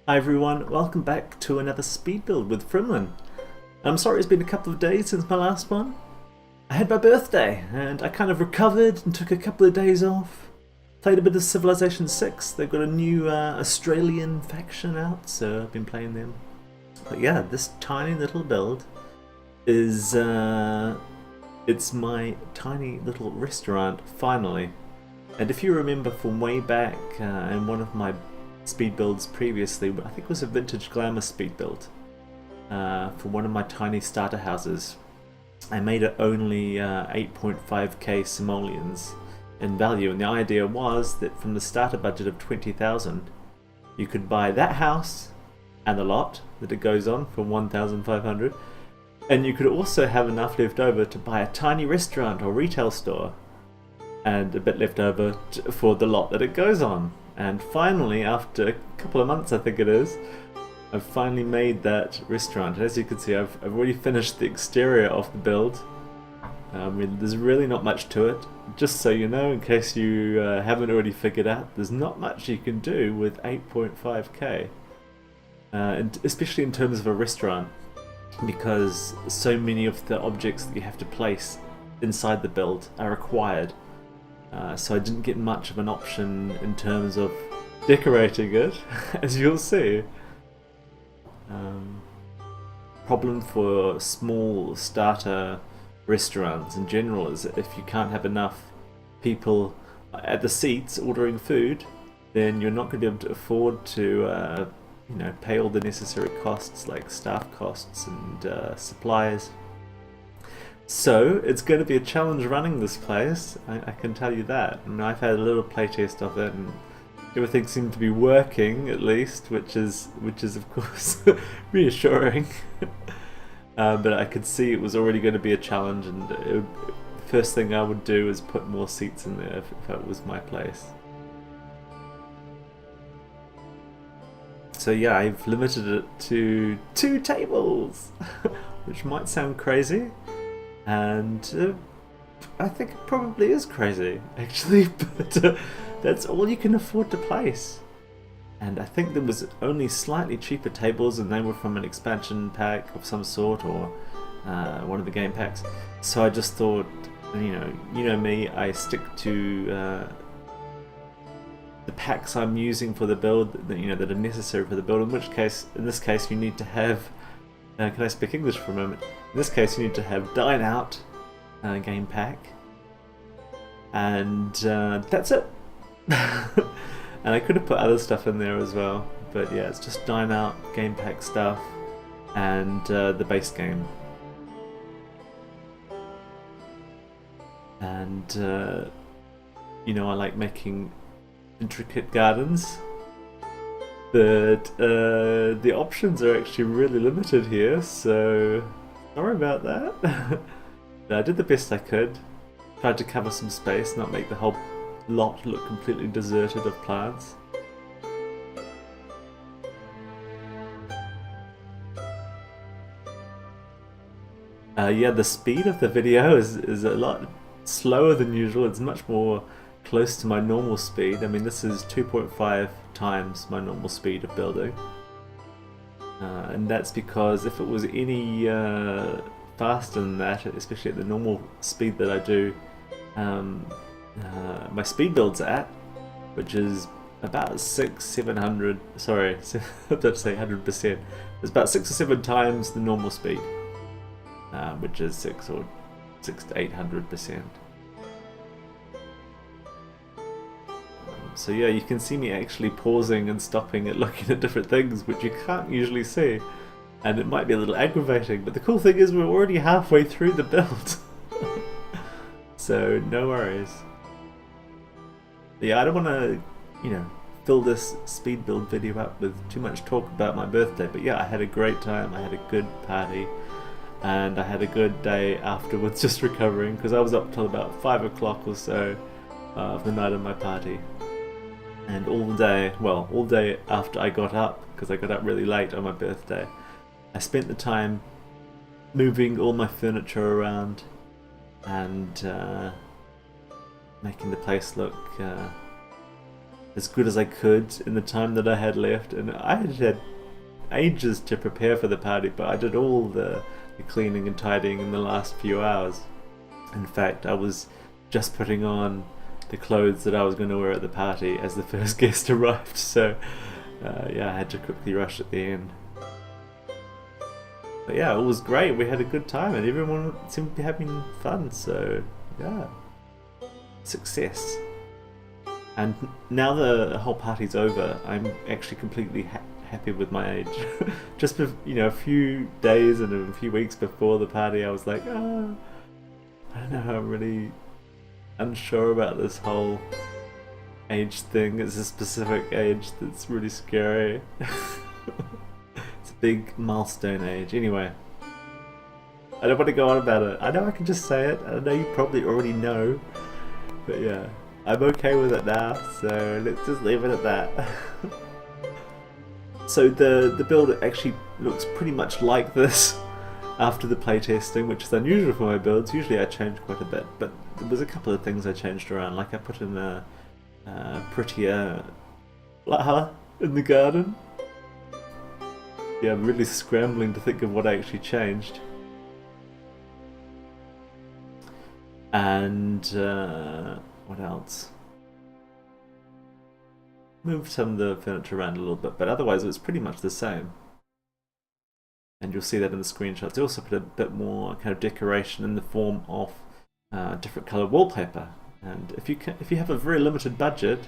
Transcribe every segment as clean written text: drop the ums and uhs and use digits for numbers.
Hi everyone, welcome back to another speed build with Frimlin. I'm sorry it's been a couple of days since my last one. I had my birthday and I kind of recovered and took a couple of days off. Played a bit of Civilization 6, they've got a new Australian faction out, so I've been playing them. But yeah, this tiny little build is, it's my tiny little restaurant finally. And if you remember from way back in one of my speed builds previously, I think it was a vintage glamour speed build for one of my tiny starter houses. I made it only 8.5k simoleons in value, and the idea was that from the starter budget of 20,000 you could buy that house and the lot that it goes on for 1,500, and you could also have enough left over to buy a tiny restaurant or retail store and a bit left over for the lot that it goes on. And finally, after a couple of months I think it is, I've finally made that restaurant. And as you can see, I've already finished the exterior of the build. There's really not much to it. Just so you know, in case you haven't already figured out, there's not much you can do with 8.5k. And especially in terms of a restaurant, because so many of the objects that you have to place inside the build are required. So I didn't get much of an option in terms of decorating it, as you'll see. Problem for small starter restaurants in general is that if you can't have enough people at the seats ordering food, then you're not going to be able to afford to pay all the necessary costs like staff costs and supplies. So it's going to be a challenge running this place, I can tell you that. And I've had a little playtest of it and everything seemed to be working, at least, which is of course reassuring. But I could see it was already going to be a challenge, and the first thing I would do is put more seats in there if it was my place. So yeah, I've limited it to 2 tables, which might sound crazy. And I think it probably is crazy, actually, but that's all you can afford to place. And I think there was only slightly cheaper tables, and they were from an expansion pack of some sort, or one of the game packs. So I just thought, you know me, I stick to the packs I'm using for the build, that are necessary for the build. In this case, you need to have. Can I speak English for a moment? In this case, you need to have Dine Out game pack, and that's it. And I could have put other stuff in there as well, but yeah, it's just Dine Out game pack stuff and the base game. And I like making intricate gardens. But the options are actually really limited here, so sorry about that. I did the best I could. Tried to cover some space, not make the whole lot look completely deserted of plants. Yeah, the speed of the video is a lot slower than usual. It's much more close to my normal speed. I mean, this is 2.5 times my normal speed of building, and that's because if it was any faster than that, especially at the normal speed that I do my speed builds at, which is about 700, sorry, I have to say 100%, it's about 6 or 7 times the normal speed, which is 6 to 800%. So yeah, you can see me actually pausing and stopping and looking at different things, which you can't usually see, and it might be a little aggravating, but the cool thing is we're already halfway through the build. So no worries. But yeah, I don't want to, fill this speed build video up with too much talk about my birthday, but yeah, I had a great time, I had a good party, and I had a good day afterwards just recovering, because I was up till about 5 o'clock or so of the night of my party. And all day after I got up, because I got up really late on my birthday, I spent the time moving all my furniture around and making the place look as good as I could in the time that I had left, and I had ages to prepare for the party, but I did all the cleaning and tidying in the last few hours. In fact, I was just putting on the clothes that I was going to wear at the party as the first guest arrived, so yeah, I had to quickly rush at the end. But yeah, it was great. We had a good time and everyone seemed to be having fun, so yeah, success. And now the whole party's over, I'm actually completely happy with my age. Just a few days and a few weeks before the party, I was like, oh, I don't know, I'm really unsure about this whole age thing. It's a specific age that's really scary. It's a big milestone age. Anyway, I don't want to go on about it. I know I can just say it. I know you probably already know, but yeah, I'm okay with it now, so let's just leave it at that. So the build actually looks pretty much like this after the playtesting, which is unusual for my builds. Usually I change quite a bit, but there was a couple of things I changed around, like I put in a prettier flower in the garden. Yeah, I'm really scrambling to think of what I actually changed. And what else? Moved some of the furniture around a little bit, but otherwise it was pretty much the same. And you'll see that in the screenshots. I also put a bit more kind of decoration in the form of different colour wallpaper. And if you have a very limited budget,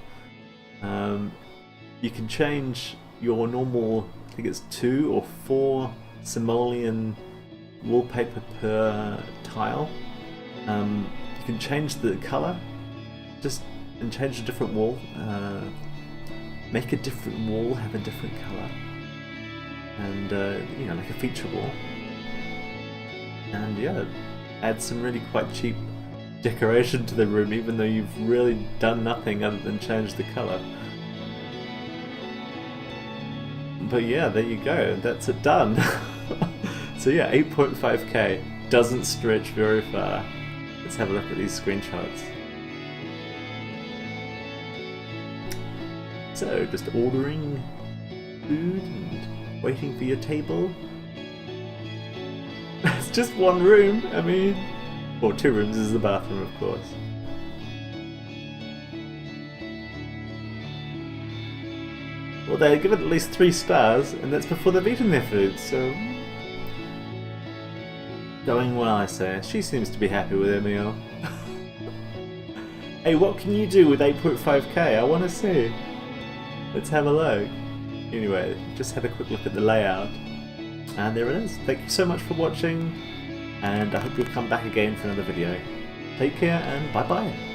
you can change your normal, I think it's 2 or 4 simoleon wallpaper per tile. You can change the colour, and change a different wall. Make a different wall have a different colour, and like a feature wall. And yeah, add some really quite cheap decoration to the room, even though you've really done nothing other than change the colour. But yeah, there you go, that's it done. So yeah, 8.5k doesn't stretch very far. Let's have a look at these screenshots. So just ordering food and waiting for your table. It's just one room, I mean, or 2 rooms. This is the bathroom, of course. Well, they give it at least 3 stars, and that's before they've eaten their food, so going well, I say. She seems to be happy with her meal. Hey, what can you do with 8.5k? I want to see. Let's have a look. Anyway, just had a quick look at the layout. And there it is. Thank you so much for watching, and I hope you'll come back again for another video. Take care and bye bye.